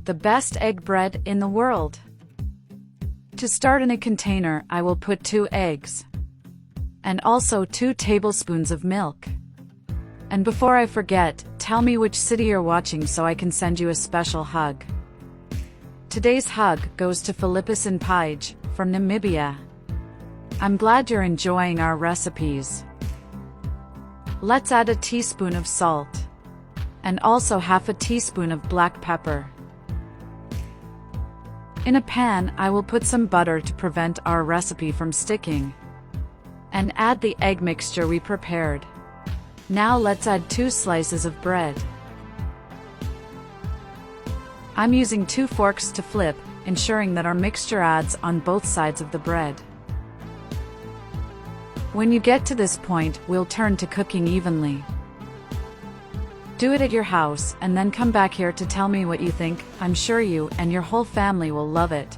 the best egg bread in the world. To start, in a container, I will put 2 eggs and also 2 tablespoons of milk. And before I forget, tell me which city you're watching so I can send you a special hug. Today's hug goes to Philippus in Page, from Namibia. I'm glad you're enjoying our recipes. Let's add a teaspoon of salt and also half a teaspoon of black pepper. In a pan, I will put some butter to prevent our recipe from sticking, and add the egg mixture we prepared. Now let's add 2 slices of bread. I'm using 2 forks to flip, ensuring that our mixture adds on both sides of the bread. When you get to this point, we'll turn to cooking evenly. Do it at your house and then come back here to tell me what you think. I'm sure you and your whole family will love it.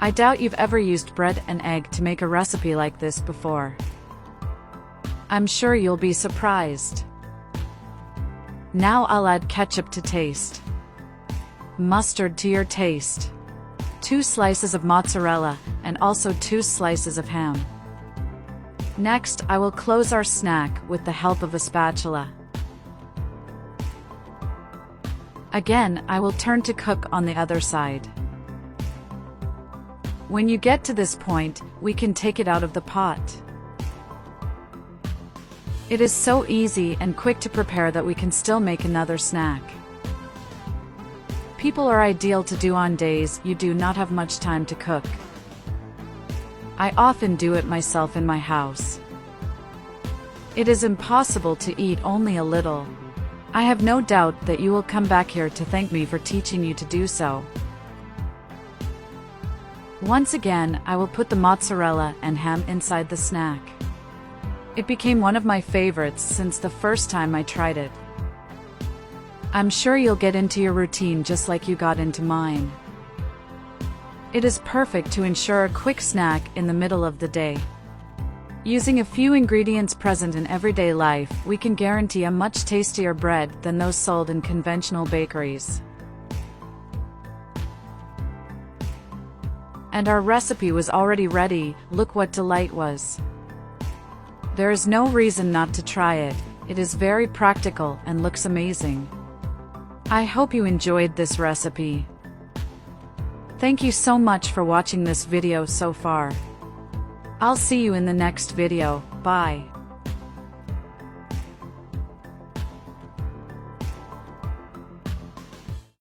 I doubt you've ever used bread and egg to make a recipe like this before. I'm sure you'll be surprised. Now I'll add ketchup to taste, mustard to your taste, 2 slices of mozzarella, and also 2 slices of ham. Next, I will close our snack with the help of a spatula. Again, I will turn to cook on the other side. When you get to this point, we can take it out of the pot. It is so easy and quick to prepare that we can still make another snack. People are ideal to do on days you do not have much time to cook. I often do it myself in my house. It is impossible to eat only a little. I have no doubt that you will come back here to thank me for teaching you to do so. Once again, I will put the mozzarella and ham inside the snack. It became one of my favorites since the first time I tried it. I'm sure you'll get into your routine just like you got into mine. It is perfect to ensure a quick snack in the middle of the day. Using a few ingredients present in everyday life, we can guarantee a much tastier bread than those sold in conventional bakeries. And our recipe was already ready. Look what delight was. There is no reason not to try it. It is very practical and looks amazing. I hope you enjoyed this recipe. Thank you so much for watching this video so far. I'll see you in the next video. Bye.